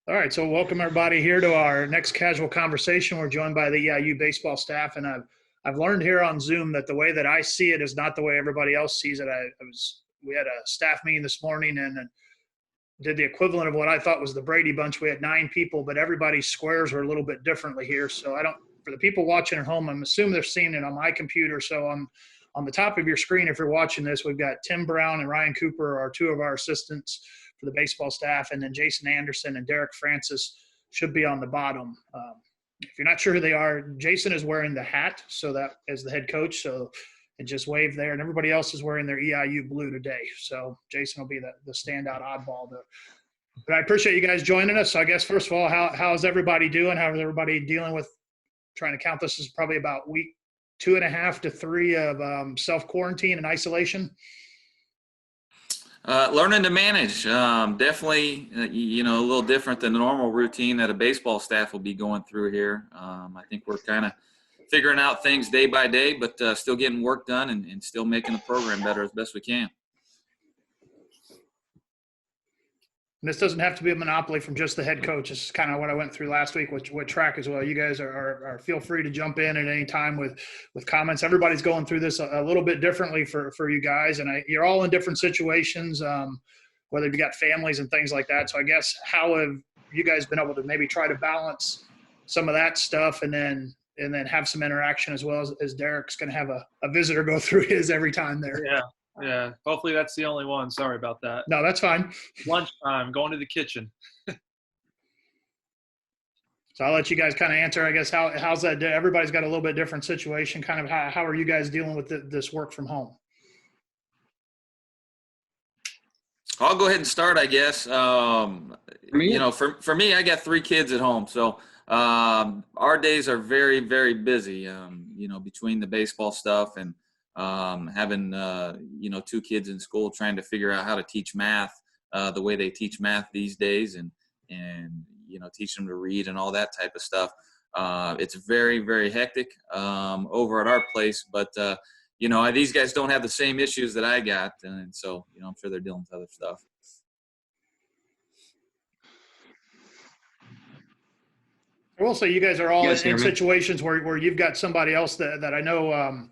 All right, so welcome everybody here to our next casual conversation. We're joined by the EIU baseball staff, and I've learned here on Zoom that the way that I see it is not the way everybody else sees it. We had a staff meeting this morning and did the equivalent of what I thought was the Brady Bunch. We had 9 people, but everybody's squares were a little bit differently here. So for the people watching at home, I'm assuming they're seeing it on my computer. So on the top of your screen, if you're watching this, we've got Tim Brown and Ryan Cooper are 2 of our assistants for the baseball staff, and then Jason Anderson and Derek Francis should be on the bottom. If you're not sure who they are, Jason is wearing the hat, so that as the head coach, so and just wave there, and everybody else is wearing their EIU blue today. So Jason will be the standout oddball. But I appreciate you guys joining us. So I guess first of all, how's everybody doing? How is everybody dealing with trying to count this as probably about week 2.5 to 3 of self-quarantine and isolation? Learning to manage, definitely, a little different than the normal routine that a baseball staff will be going through here. I think we're kind of figuring out things day by day, but still getting work done and still making the program better as best we can. And this doesn't have to be a monopoly from just the head coach. This is kind of what I went through last week with track as well. You guys are feel free to jump in at any time with comments. Everybody's going through this a little bit differently for you guys, and you're all in different situations, whether you got families and things like that. So I guess how have you guys been able to maybe try to balance some of that stuff and then have some interaction as well as Derek's going to have a visitor go through his every time there. Yeah. Hopefully that's the only one. Sorry about that. No, that's fine. Lunchtime, going to the kitchen. So I'll let you guys kind of answer, I guess, how's that? Everybody's got a little bit different situation. Kind of how are you guys dealing with this work from home? I'll go ahead and start, I guess. For me, I got 3 kids at home. So our days are very, very busy, between the baseball stuff and having 2 kids in school, trying to figure out how to teach math the way they teach math these days, and teach them to read and all that type of stuff. It's very, very hectic over at our place, but these guys don't have the same issues that I got, and so I'm sure they're dealing with other stuff. I will say you guys are all in situations where you've got somebody else that I know.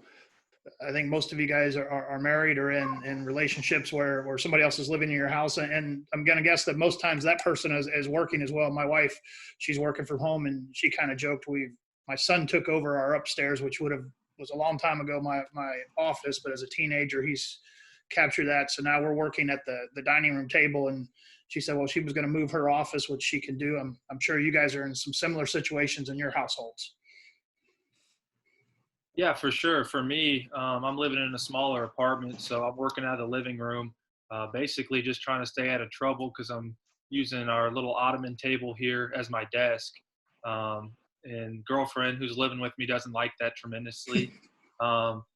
I think most of you guys are married or in relationships where somebody else is living in your house. And I'm going to guess that most times that person is working as well. My wife, she's working from home, and she kind of joked, my son took over our upstairs, which was a long time ago, my office, but as a teenager, he's captured that. So now we're working at the dining room table, and she said, well, she was going to move her office, which she can do. I'm sure you guys are in some similar situations in your households. Yeah, for sure. For me, I'm living in a smaller apartment, so I'm working out of the living room, basically just trying to stay out of trouble because I'm using our little ottoman table here as my desk. And girlfriend who's living with me doesn't like that tremendously.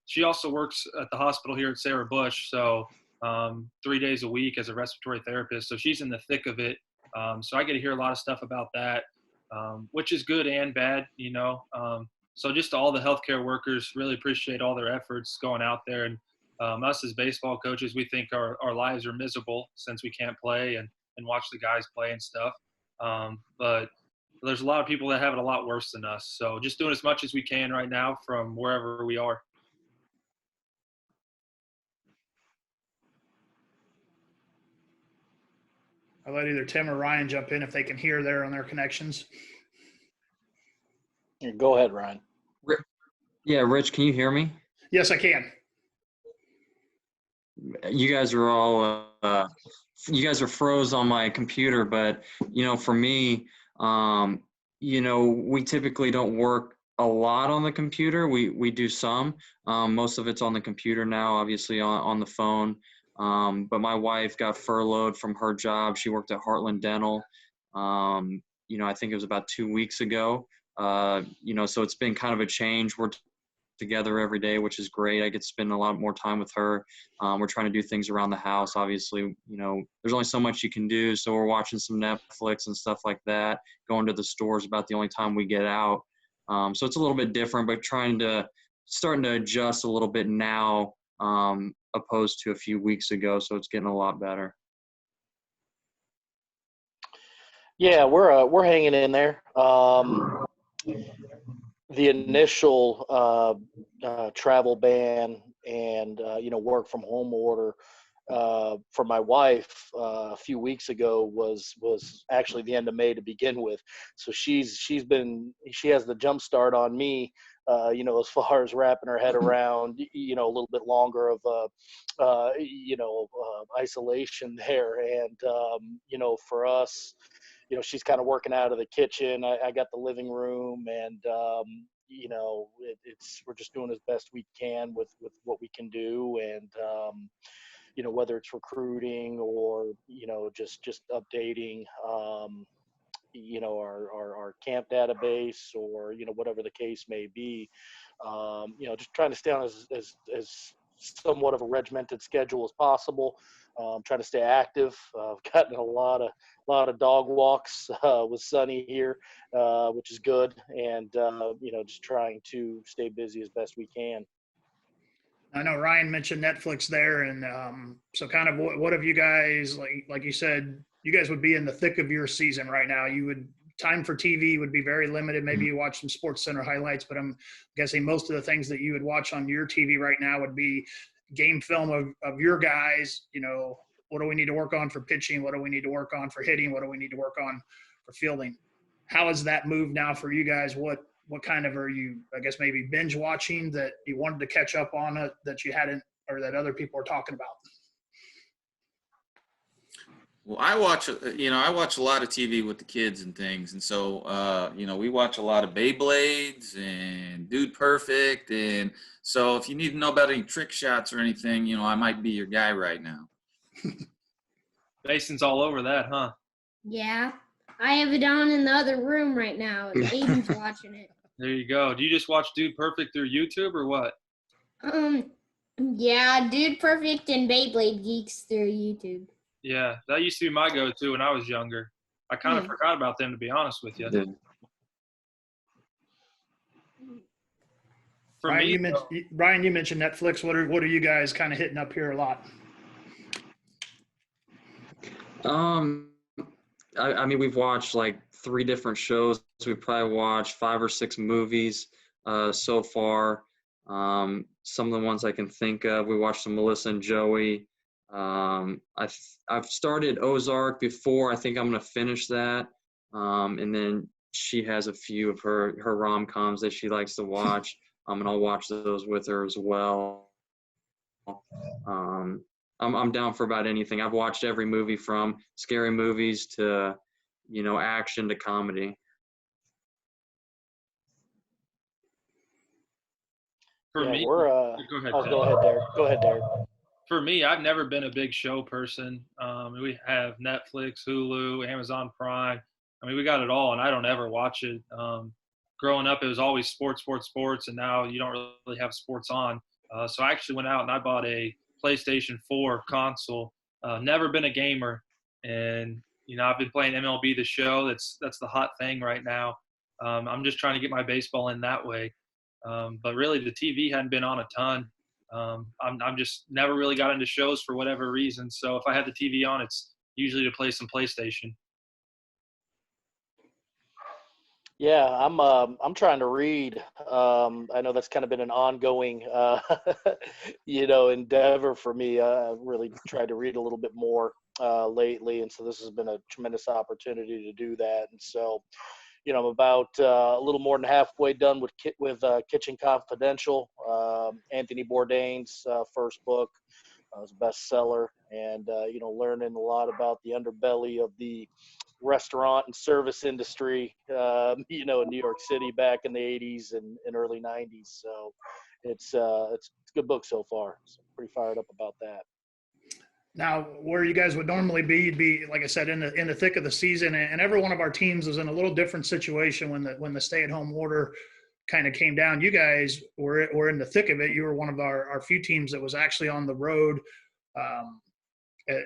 She also works at the hospital here at Sarah Bush, so 3 days a week as a respiratory therapist. So she's in the thick of it. So I get to hear a lot of stuff about that, which is good and bad, So just all the healthcare workers, really appreciate all their efforts going out there. And us as baseball coaches, we think our lives are miserable since we can't play and watch the guys play and stuff. But there's a lot of people that have it a lot worse than us. So just doing as much as we can right now from wherever we are. I'll let either Tim or Ryan jump in if they can hear there on their connections. Go ahead, Ryan. Yeah, Rich, can you hear me? Yes, I can. You guys are all you guys are froze on my computer, but for me, we typically don't work a lot on the computer. We do some. Most of it's on the computer now, obviously on the phone. But my wife got furloughed from her job. She worked at Heartland Dental. I think it was about 2 weeks ago. So it's been kind of a change. We're together every day, which is great. I get to spend a lot more time with her. We're trying to do things around the house. Obviously, there's only so much you can do. So we're watching some Netflix and stuff like that. Going to the store is about the only time we get out. So it's a little bit different, but starting to adjust a little bit now, opposed to a few weeks ago. So it's getting a lot better. Yeah, we're hanging in there. The initial travel ban and work from home order for my wife a few weeks ago was actually the end of May to begin with. So she has the jump start on me, as far as wrapping her head around, a little bit longer of isolation there. And for us, she's kind of working out of the kitchen. I got the living room, and we're just doing as best we can with what we can do. And whether it's recruiting or just updating our camp database, or whatever the case may be. Just trying to stay on as somewhat of a regimented schedule as possible. Trying to stay active. I've gotten a lot of dog walks with Sunny here, which is good, and just trying to stay busy as best we can. I know Ryan mentioned Netflix there, and so kind of what have you guys, like you said, you guys would be in the thick of your season right now. Time for TV would be very limited. Maybe you watch some Sports Center highlights, but I'm guessing most of the things that you would watch on your TV right now would be game film of your guys. What do we need to work on for pitching? What do we need to work on for hitting? What do we need to work on for fielding? How has that moved now for you guys? What kind of are you, I guess, maybe binge watching that you wanted to catch up on it that you hadn't, or that other people are talking about? Well, I watch a lot of TV with the kids and things. And so, we watch a lot of Beyblades and Dude Perfect. And so if you need to know about any trick shots or anything, I might be your guy right now. Mason's all over that, huh? Yeah. I have it on in the other room right now, and Aiden's watching it. There you go. Do you just watch Dude Perfect through YouTube or what? Yeah, Dude Perfect and Beyblade Geeks through YouTube. Yeah, that used to be my go-to when I was younger. I kind of forgot about them, to be honest with you. Yeah. For Ryan, me, Ryan, you mentioned Netflix. What are you guys kind of hitting up here a lot? I mean, we've watched like 3 different shows. We've probably watched 5 or 6 movies so far. Some of the ones I can think of, we watched some Melissa and Joey. I've started Ozark before. I think I'm going to finish that. And then she has a few of her rom-coms that she likes to watch. And I'll watch those with her as well. I'm down for about anything. I've watched every movie from scary movies to, action to comedy. for Yeah, me, we're go ahead, Ted. Go ahead, Derek. For me, I've never been a big show person. We have Netflix, Hulu, Amazon Prime. I mean, we got it all, and I don't ever watch it. Growing up, it was always sports, and now you don't really have sports on. So I actually went out and I bought a PlayStation 4 console. Never been a gamer, and I've been playing MLB The Show. That's the hot thing right now. I'm just trying to get my baseball in that way. But really, the TV hadn't been on a ton. I'm just never really got into shows for whatever reason. So if I had the TV on, it's usually to play some PlayStation. Yeah, I'm trying to read. I know that's kind of been an ongoing, endeavor for me. I've really tried to read a little bit more lately, and so this has been a tremendous opportunity to do that. And so, I'm about a little more than halfway done with Kitchen Confidential, Anthony Bourdain's first book. It was a bestseller, and learning a lot about the underbelly of the restaurant and service industry, in New York City back in the 80s and early 90s. So it's a good book so far. So I'm pretty fired up about that. Now, where you guys would normally be, you'd be, like I said, in the thick of the season, and every one of our teams was in a little different situation when the stay-at-home order kind of came down. You guys were in the thick of it. You were one of our few teams that was actually on the road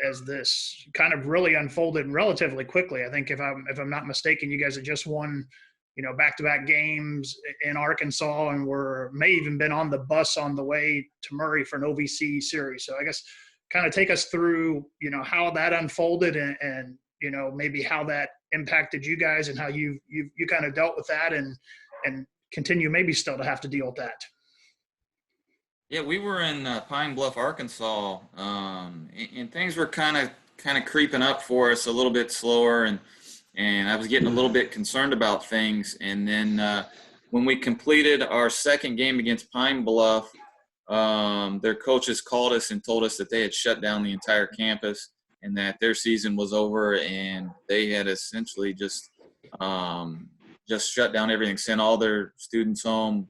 as this kind of really unfolded relatively quickly. I think if I'm not mistaken, you guys had just won, back-to-back games in Arkansas, and may even been on the bus on the way to Murray for an OVC series. So I guess kind of take us through, how that unfolded and maybe how that impacted you guys and how you kind of dealt with that and continue maybe still to have to deal with that. Yeah, we were in Pine Bluff, Arkansas, and things were kind of creeping up for us a little bit slower, and I was getting a little bit concerned about things. And then when we completed our second game against Pine Bluff, their coaches called us and told us that they had shut down the entire campus and that their season was over, and they had essentially just shut down everything, sent all their students home,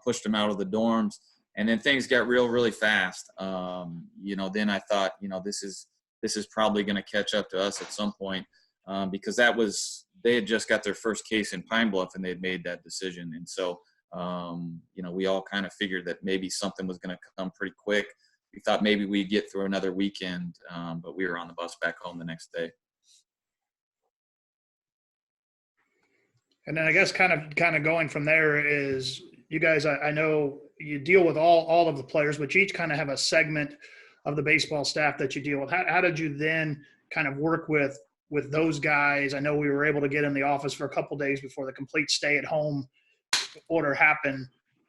pushed them out of the dorms. And then things got really fast. Then I thought, this is probably going to catch up to us at some point, because they had just got their first case in Pine Bluff and they had made that decision. And so, we all kind of figured that maybe something was going to come pretty quick. We thought maybe we'd get through another weekend, but we were on the bus back home the next day. And then I guess kind of going from there is you guys, I know you deal with all of the players, but you each kind of have a segment of the baseball staff that you deal with. How did you then kind of work with those guys? I know we were able to get in the office for a couple days before the complete stay-at-home order happened.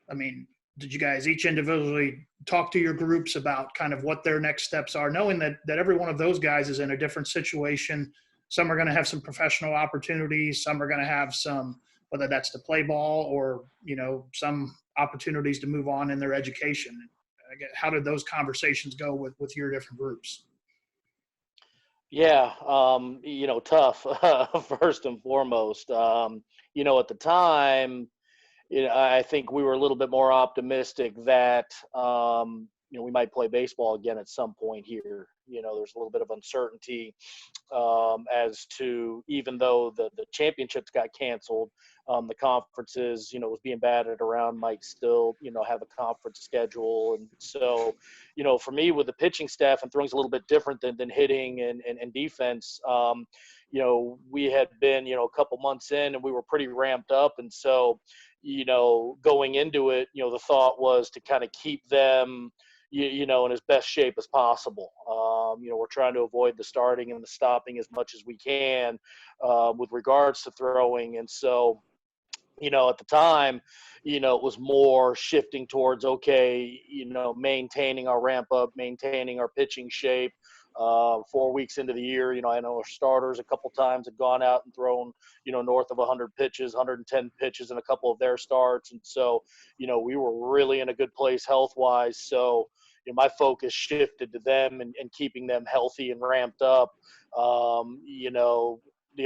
I mean, did you guys each individually talk to your groups about kind of what their next steps are, knowing that every one of those guys is in a different situation? Some are going to have some professional opportunities. Some are going to have some, whether that's to play ball or, some opportunities to move on in their education. How did those conversations go with your different groups? Yeah, tough, first and foremost. At the time, I think we were a little bit more optimistic that, we might play baseball again at some point here. There's a little bit of uncertainty as to, even though the championships got canceled, the conferences, was being batted around, might still, have a conference schedule. And so, for me with the pitching staff, and throwing's a little bit different than hitting and defense. We had been, a couple months in and we were pretty ramped up. And so, going into it, the thought was to kind of keep them, in as best shape as possible. We're trying to avoid the starting and the stopping as much as we can with regards to throwing. And so, at the time, it was more shifting towards, okay, maintaining our ramp up, maintaining our pitching shape. 4 weeks into the year, I know our starters a couple times had gone out and thrown, north of 100 pitches, 110 pitches in a couple of their starts. And so, we were really in a good place health-wise. So, my focus shifted to them and keeping them healthy and ramped up.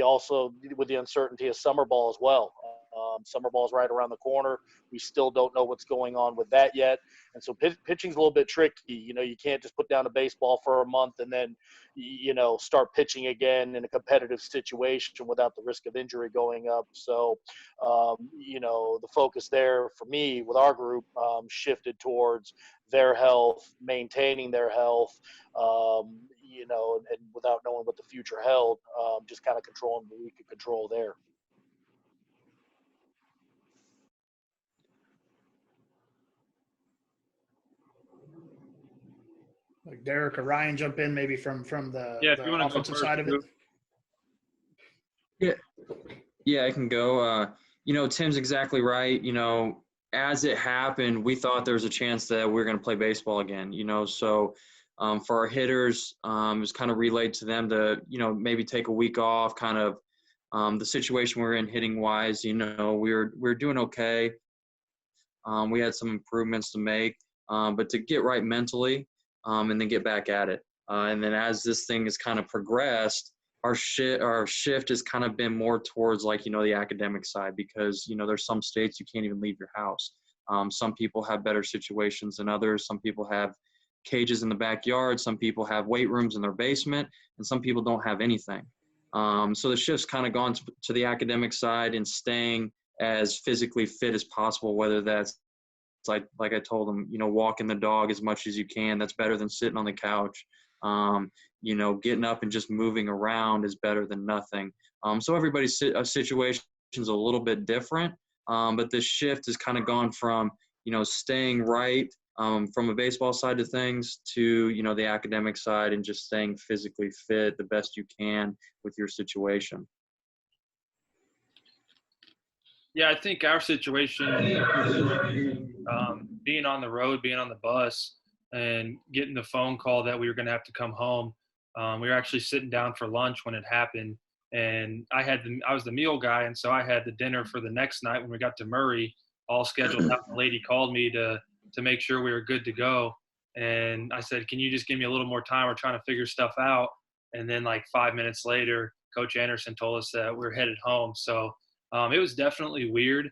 Also with the uncertainty of summer ball as well. Summer ball is right around the corner. We still don't know what's going on with that yet. And so pitching's a little bit tricky. You can't just put down a baseball for a month and then, start pitching again in a competitive situation without the risk of injury going up. So, the focus there for me with our group shifted towards their health, maintaining their health, and without knowing what the future held, just kind of controlling what we could control there. Like Derek or Ryan jump in maybe from the, Yeah, if the you want to go offensive first, side of it. Yeah, I can go. Tim's exactly right. As it happened, we thought there was a chance that we were going to play baseball again, So for our hitters, it was kind of relayed to them to, maybe take a week off, kind of the situation we're in hitting wise, we're doing okay. We had some improvements to make, but to get right mentally and then get back at it. And then as this thing has kind of progressed, our shift has kind of been more towards the academic side, because, there's some states you can't even leave your house. Some people have better situations than others. Some people have cages in the backyard. Some people have weight rooms in their basement, and some people don't have anything. So the shift's kind of gone to the academic side and staying as physically fit as possible, whether that's like I told them, walking the dog as much as you can. That's better than sitting on the couch. Getting up and just moving around is better than nothing. So everybody's situation is a little bit different, but this shift has kind of gone from, staying right from a baseball side of things to, the academic side and just staying physically fit the best you can with your situation. Yeah, I think our situation, being on the road, being on the bus, and getting the phone call that we were going to have to come home. We were actually sitting down for lunch when it happened, and I was the meal guy, and so I had the dinner for the next night when we got to Murray, all scheduled out. The lady called me to make sure we were good to go, and I said, "Can you just give me a little more time? We're trying to figure stuff out." And then like 5 minutes later, Coach Anderson told us that we're headed home. So it was definitely weird,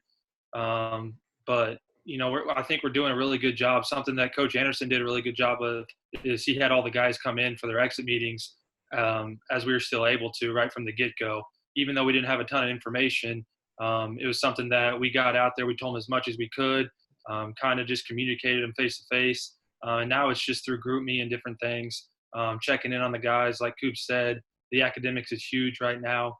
but I think we're doing a really good job. Something that Coach Anderson did a really good job of is he had all the guys come in for their exit meetings as we were still able to right from the get-go. Even though we didn't have a ton of information, it was something that we got out there. We told them as much as we could, kind of just communicated them face-to-face. And now it's just through GroupMe and different things, checking in on the guys. Like Coop said, the academics is huge right now.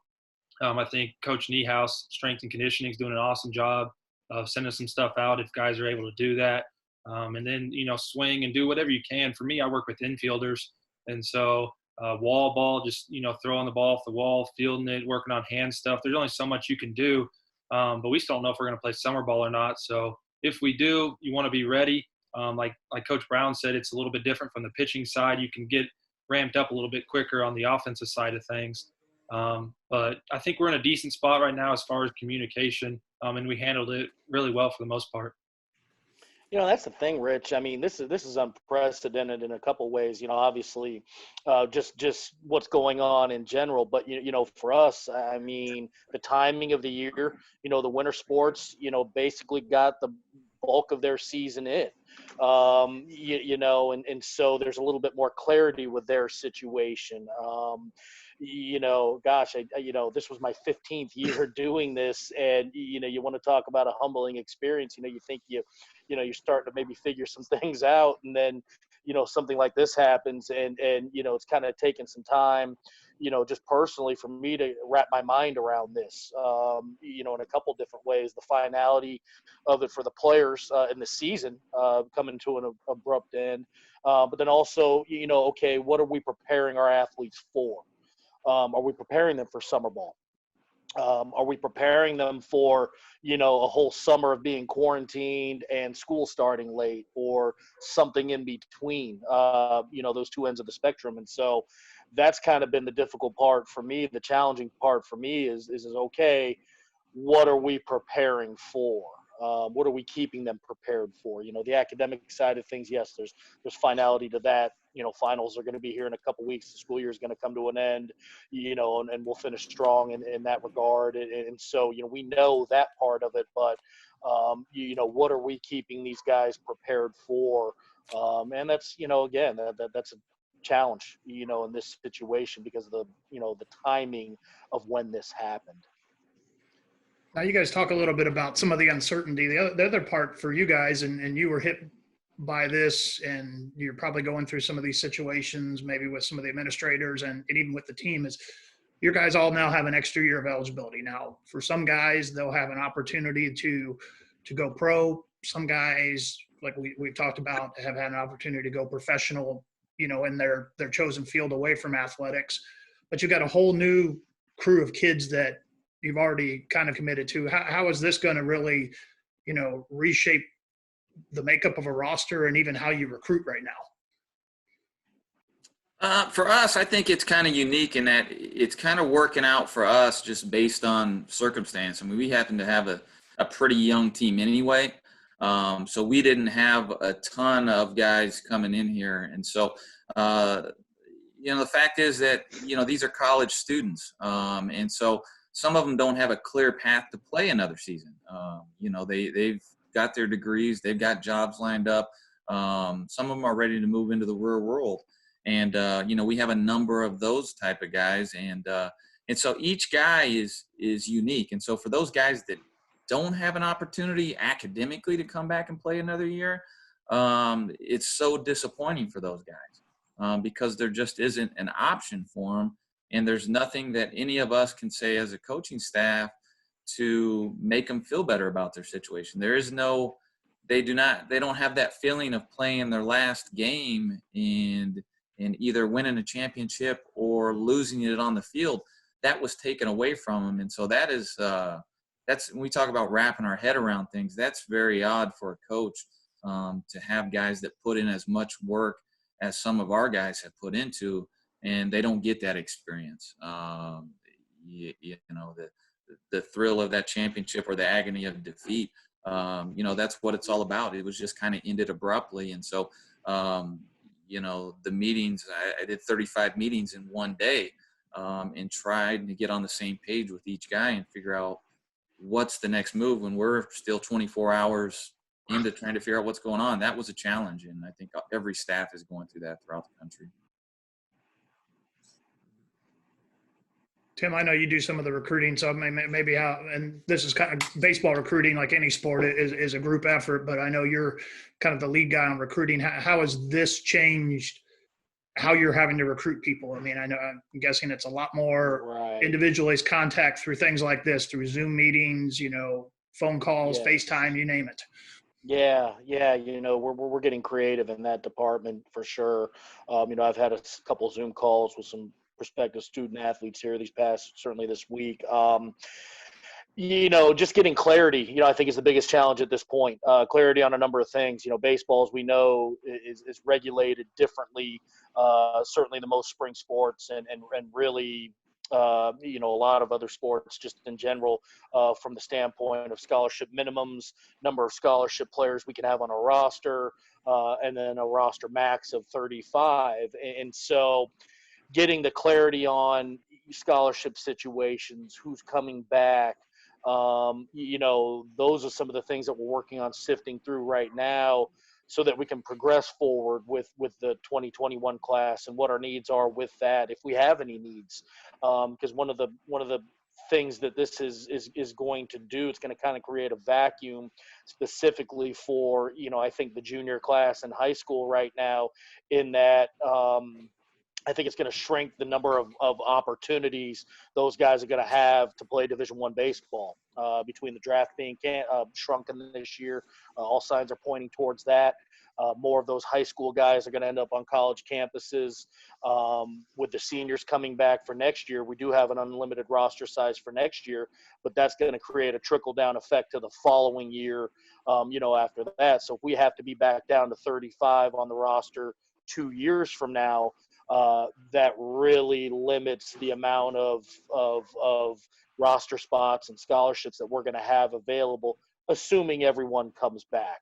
I think Coach Niehaus, strength and conditioning, is doing an awesome job of sending some stuff out if guys are able to do that. And then, swing and do whatever you can. For me, I work with infielders. And so wall ball, just, throwing the ball off the wall, fielding it, working on hand stuff. There's only so much you can do. But we still don't know if we're going to play summer ball or not. So if we do, you want to be ready. Like Coach Brown said, it's a little bit different from the pitching side. You can get ramped up a little bit quicker on the offensive side of things. But I think we're in a decent spot right now as far as communication, and we handled it really well for the most part. That's the thing, Rich. I mean, this is unprecedented in a couple ways. Obviously, just what's going on in general. But for us, I mean, the timing of the year. The winter sports. Basically got the bulk of their season in. And so there's a little bit more clarity with their situation. Gosh, this was my 15th year doing this, and you want to talk about a humbling experience. You think you're starting to maybe figure some things out, and then something like this happens, and it's kind of taken some time, just personally for me to wrap my mind around this, in a couple different ways. The finality of it for the players in the season coming to an abrupt end, but then also, okay, what are we preparing our athletes for? Are we preparing them for summer ball? Are we preparing them for, a whole summer of being quarantined and school starting late, or something in between, those two ends of the spectrum? And so that's kind of been the difficult part for me. The challenging part for me is okay, what are we preparing for? What are we keeping them prepared for? The academic side of things, yes, there's finality to that. Finals are going to be here in a couple weeks. The school year is going to come to an end, and we'll finish strong in that regard. And so, we know that part of it, but, what are we keeping these guys prepared for? And that's, again, that's a challenge, in this situation because of the timing of when this happened. Now, you guys talk a little bit about some of the uncertainty. The other part for you guys, and you were hit by this, and you're probably going through some of these situations, maybe with some of the administrators and even with the team, is your guys all now have an extra year of eligibility. Now, for some guys, they'll have an opportunity to go pro. Some guys, like we've talked about, have had an opportunity to go professional, in their chosen field away from athletics. But you've got a whole new crew of kids that you've already kind of committed to. How is this going to really, reshape the makeup of a roster and even how you recruit right now? For us, I think it's kind of unique in that it's kind of working out for us just based on circumstance. I mean, we happen to have a pretty young team anyway. So we didn't have a ton of guys coming in here. And so, the fact is that, these are college students. And so some of them don't have a clear path to play another season. They've got their degrees, they've got jobs lined up. Some of them are ready to move into the real world. And, we have a number of those type of guys. And so each guy is unique. And so for those guys that don't have an opportunity academically to come back and play another year, it's so disappointing for those guys because there just isn't an option for them. And there's nothing that any of us can say as a coaching staff to make them feel better about their situation. There is they don't have that feeling of playing their last game and either winning a championship or losing it on the field. That was taken away from them. And so that that's when we talk about wrapping our head around things. That's very odd for a coach to have guys that put in as much work as some of our guys have put into, and they don't get that experience. You know, the thrill of that championship or the agony of defeat. You know, that's what it's all about. It was just kind of ended abruptly. And so, you know, the meetings, I did 35 meetings in one day and tried to get on the same page with each guy and figure out what's the next move when we're still 24 hours into trying to figure out what's going on. That was a challenge. And I think every staff is going through that throughout the country. Tim, I know you do some of the recruiting, so maybe how, and this is kind of baseball recruiting, like any sport, is a group effort, but I know you're kind of the lead guy on recruiting. How has this changed how you're having to recruit people? I mean, I know, I'm guessing it's a lot more individualized contact through things like this, through Zoom meetings, you know, phone calls, FaceTime, you name it. Yeah. You know, we're getting creative in that department for sure. You know, I've had a couple Zoom calls with some prospective student athletes here certainly this week. You know, just getting clarity, you know, I think is the biggest challenge at this point. Clarity on a number of things. You know, baseball, as we know, is regulated differently. Certainly the most spring sports and really, you know, a lot of other sports just in general, from the standpoint of scholarship minimums, number of scholarship players we can have on a roster, and then a roster max of 35. And so getting the clarity on scholarship situations, who's coming back, you know, those are some of the things that we're working on sifting through right now so that we can progress forward with the 2021 class and what our needs are with that, if we have any needs. Because one of the things that this is going to do, it's going to kind of create a vacuum specifically for, you know, I think the junior class in high school right now, in that I think it's going to shrink the number of opportunities those guys are going to have to play Division I baseball. Between the draft being shrunken this year, all signs are pointing towards that. More of those high school guys are going to end up on college campuses. With the seniors coming back for next year, we do have an unlimited roster size for next year, but that's going to create a trickle-down effect to the following year, you know, after that. So if we have to be back down to 35 on the roster 2 years from now, that really limits the amount of roster spots and scholarships that we're going to have available, assuming everyone comes back.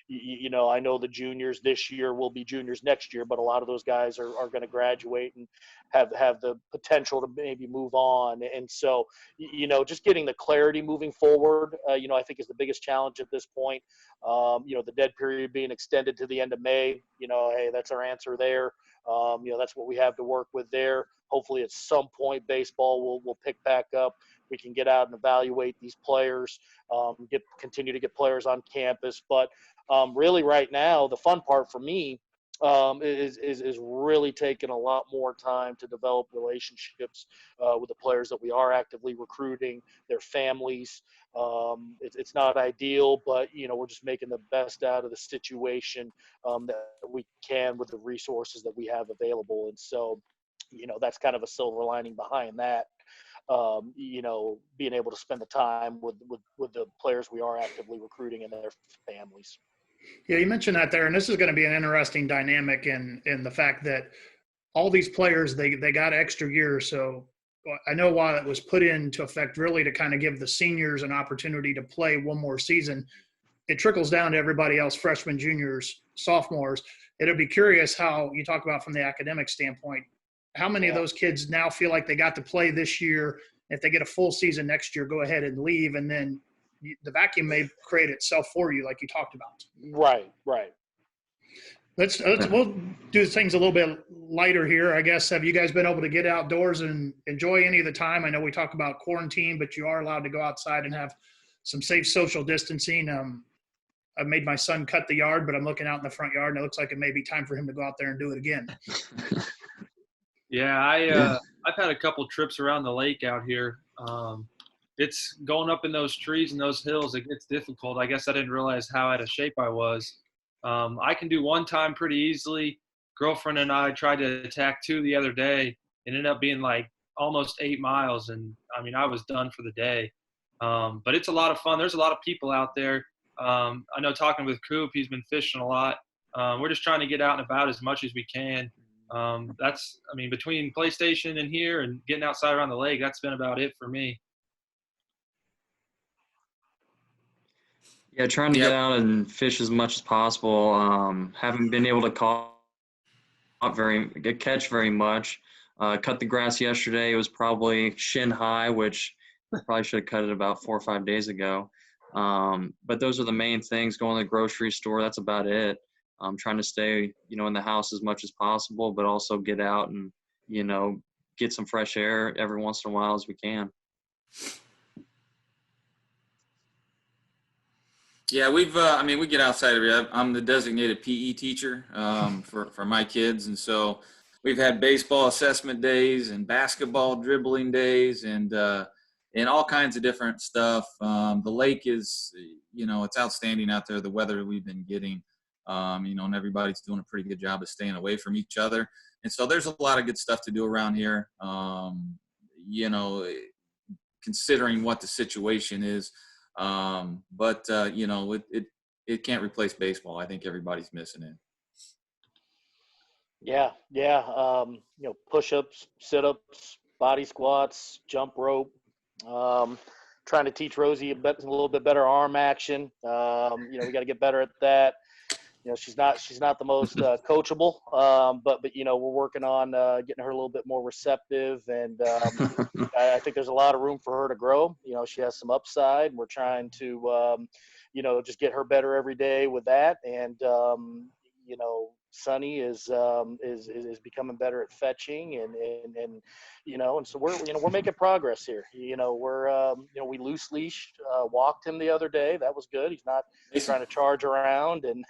You know, I know the juniors this year will be juniors next year, but a lot of those guys are going to graduate and have the potential to maybe move on. And so, you know, just getting the clarity moving forward, you know, I think is the biggest challenge at this point. You know, the dead period being extended to the end of May, you know, hey, that's our answer there. You know, that's what we have to work with there. Hopefully at some point baseball will pick back up. We can get out and evaluate these players, continue to get players on campus. But really right now, the fun part for me is really taking a lot more time to develop relationships with the players that we are actively recruiting, their families. It's not ideal, but, you know, we're just making the best out of the situation that we can with the resources that we have available. And so, you know, that's kind of a silver lining behind that. You know, being able to spend the time with the players we are actively recruiting and their families. Yeah, you mentioned that there, and this is going to be an interesting dynamic in the fact that all these players, they got extra years. So I know while it was put into effect really to kind of give the seniors an opportunity to play one more season, it trickles down to everybody else, freshmen, juniors, sophomores. It'll be curious how you talk about from the academic standpoint, how many of those kids now feel like they got to play this year? If they get a full season next year, go ahead and leave, and then the vacuum may create itself for you, like you talked about. Right. We'll do things a little bit lighter here, I guess. Have you guys been able to get outdoors and enjoy any of the time? I know we talk about quarantine, but you are allowed to go outside and have some safe social distancing. I've made my son cut the yard, but I'm looking out in the front yard, and it looks like it may be time for him to go out there and do it again. Yeah, I've had a couple trips around the lake out here. It's going up in those trees and those hills. It gets difficult. I guess I didn't realize how out of shape I was. I can do one time pretty easily. Girlfriend and I tried to attack two the other day. It ended up being like almost 8 miles. And I mean, I was done for the day. But it's a lot of fun. There's a lot of people out there. I know talking with Coop, he's been fishing a lot. We're just trying to get out and about as much as we can. Between PlayStation and here and getting outside around the lake, that's been about it for me. Yeah, trying to get Yep. out and fish as much as possible. Haven't been able to catch very much. Cut the grass yesterday. It was probably shin high, which I probably should have cut it about 4 or 5 days ago. But those are the main things. Going to the grocery store, that's about it. Trying to stay, in the house as much as possible, but also get out and, get some fresh air every once in a while as we can. Yeah, we get outside every day. I'm the designated PE teacher for my kids. And so we've had baseball assessment days and basketball dribbling days and all kinds of different stuff. The lake is, it's outstanding out there, the weather we've been getting, and everybody's doing a pretty good job of staying away from each other. And so there's a lot of good stuff to do around here, considering what the situation is. It can't replace baseball. I think everybody's missing it. Yeah. Push-ups, sit-ups, body squats, jump rope. Trying to teach Rosie a little bit better arm action. We got to get better at that. She's not the most coachable, but we're working on getting her a little bit more receptive, and I think there's a lot of room for her to grow. She has some upside. We're trying to just get her better every day with that, and Sonny is becoming better at fetching, and so we're making progress here. We loose leash walked him the other day. That was good. He's not trying to charge around and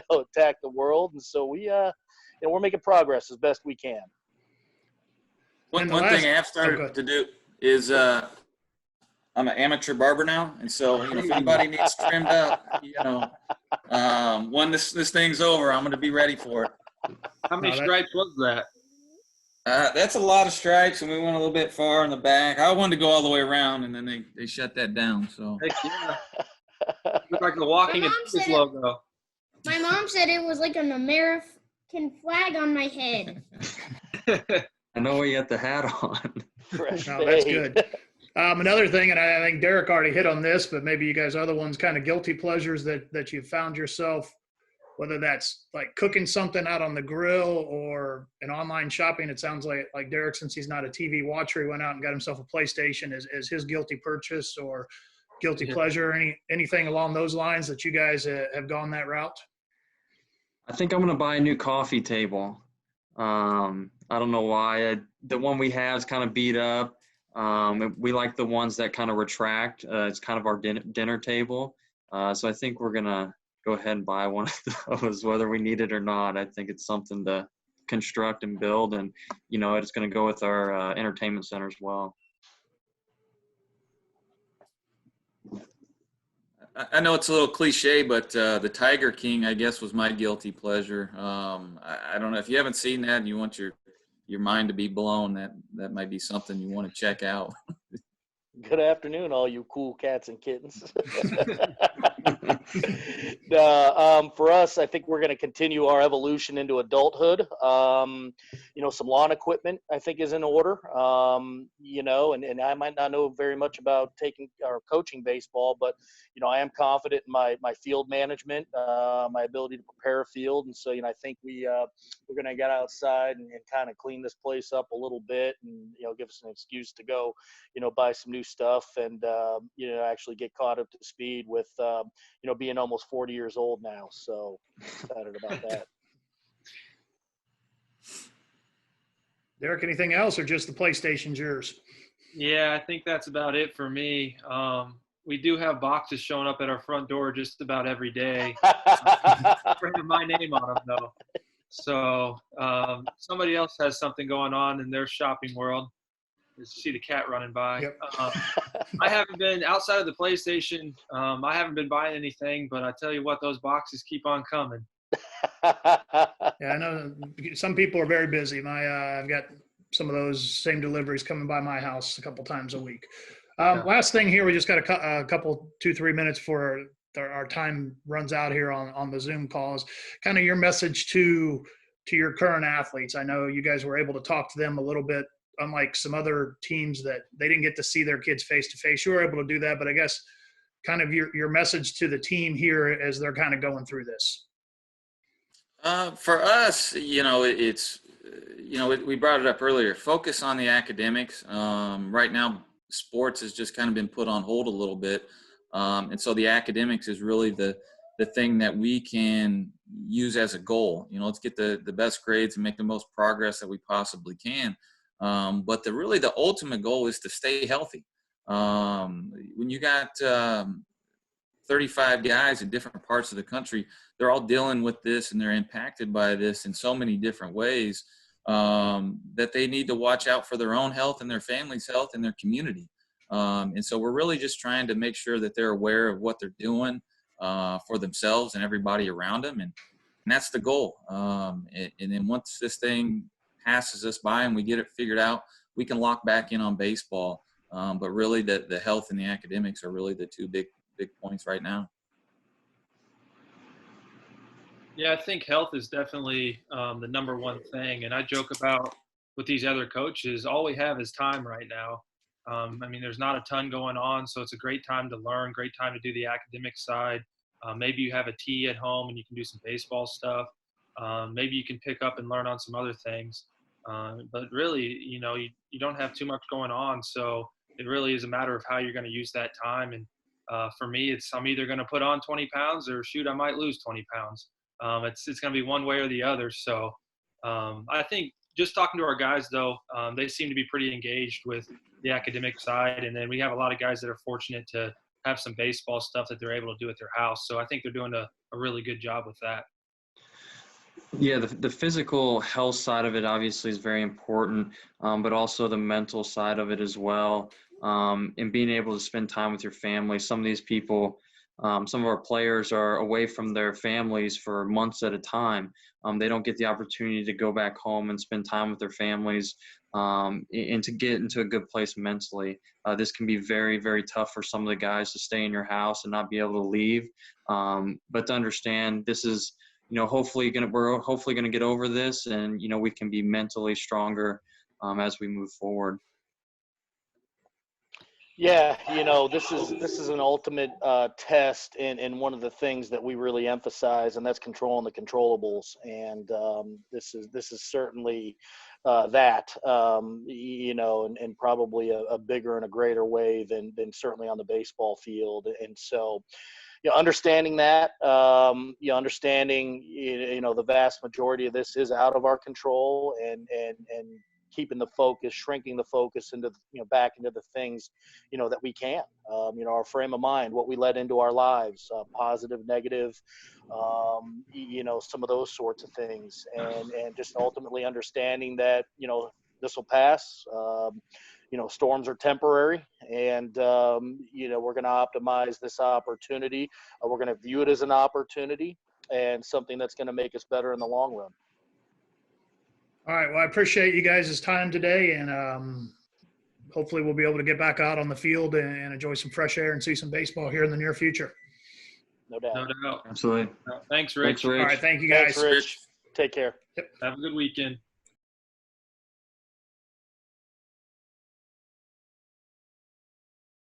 attack the world, and so we're making progress as best we can. One thing I have started to do is I'm an amateur barber now, and so if anybody needs trimmed up, when this thing's over, I'm going to be ready for it. How many stripes was that? That's a lot of stripes, and we went a little bit far in the back. I wanted to go all the way around, and then they shut that down. So Heck yeah. Look like the walking Adidas logo. My mom said it was like an American flag on my head. I know you got the hat on. No, that's good. Another thing, and I think Derek already hit on this, but maybe you guys are the ones, kind of guilty pleasures that you found yourself, whether that's like cooking something out on the grill or an online shopping. It sounds like Derek, since he's not a TV watcher, he went out and got himself a PlayStation as his guilty purchase or guilty pleasure. Anything along those lines that you guys have gone that route? I think I'm going to buy a new coffee table. I don't know why. The one we have is kind of beat up. We like the ones that kind of retract. It's kind of our dinner table. So I think we're going to go ahead and buy one of those, whether we need it or not. I think it's something to construct and build, and, it's going to go with our entertainment center as well. I know it's a little cliche, but the Tiger King, I guess, was my guilty pleasure. I don't know if you haven't seen that and you want your mind to be blown. That might be something you want to check out. Good afternoon, all you cool cats and kittens. For us, I think we're going to continue our evolution into adulthood. Some lawn equipment, I think, is in order. And I might not know very much about taking or coaching baseball, but I am confident in my field management, my ability to prepare a field, and so I think we're going to get outside and kind of clean this place up a little bit, and give us an excuse to go, buy some new stuff and actually get caught up to speed with being almost 40 years old now. So excited about that. Derek, anything else, or just the PlayStation's yours? Yeah, I think that's about it for me. We do have boxes showing up at our front door just about every day. Bringing my name on them, though. So somebody else has something going on in their shopping world. Just see the cat running by. Yep. I haven't been outside of the PlayStation. I haven't been buying anything, but I tell you what, those boxes keep on coming. Yeah, I know some people are very busy. I've got some of those same deliveries coming by my house a couple times a week. Last thing here, we just got a couple, 2-3 minutes for our time runs out here on the Zoom calls. Kind of your message to your current athletes. I know you guys were able to talk to them a little bit, unlike some other teams that they didn't get to see their kids face to face. You were able to do that, but I guess kind of your message to the team here as they're kind of going through this. For us, it's, we brought it up earlier, focus on the academics. Right now, sports has just kind of been put on hold a little bit. And so the academics is really the thing that we can use as a goal. Let's get the best grades and make the most progress that we possibly can. But the ultimate goal is to stay healthy. When you got 35 guys in different parts of the country, they're all dealing with this and they're impacted by this in so many different ways that they need to watch out for their own health and their family's health and their community. And so we're really just trying to make sure that they're aware of what they're doing for themselves and everybody around them. And that's the goal. And then once this thing passes us by and we get it figured out, we can lock back in on baseball. But really the health and the academics are really the two big points right now. Yeah, I think health is definitely the number one thing. And I joke about with these other coaches, all we have is time right now. There's not a ton going on, so it's a great time to learn, great time to do the academic side. Maybe you have a tee at home and you can do some baseball stuff. Maybe you can pick up and learn on some other things. But really, you don't have too much going on, so it really is a matter of how you're going to use that time. And for me, I'm either going to put on 20 pounds or shoot, I might lose 20 pounds. It's going to be one way or the other. So I think just talking to our guys, though, they seem to be pretty engaged with the academic side. And then we have a lot of guys that are fortunate to have some baseball stuff that they're able to do at their house. So I think they're doing a really good job with that. Yeah, the physical health side of it obviously is very important, but also the mental side of it as well. And being able to spend time with your family. Some of these people, some of our players are away from their families for months at a time. They don't get the opportunity to go back home and spend time with their families and to get into a good place mentally. This can be very, very tough for some of the guys to stay in your house and not be able to leave. But to understand this is, we're hopefully going to get over this, and we can be mentally stronger as we move forward. Yeah, this is an ultimate test, and one of the things that we really emphasize, and that's controlling the controllables. And this is certainly that, and probably a bigger and a greater way than certainly on the baseball field. And so, understanding that, understanding, the vast majority of this is out of our control, and keeping the focus, shrinking the focus into, back into the things, that we can, our frame of mind, what we let into our lives, positive, negative, some of those sorts of things, and just ultimately understanding that, this will pass. Storms are temporary, and, we're going to optimize this opportunity. We're going to view it as an opportunity and something that's going to make us better in the long run. All right. Well, I appreciate you guys' time today, and hopefully we'll be able to get back out on the field and enjoy some fresh air and see some baseball here in the near future. No doubt. No doubt. Absolutely. Thanks, Rich. All right. Thank you, guys. Thanks, Rich. Take care. Have a good weekend.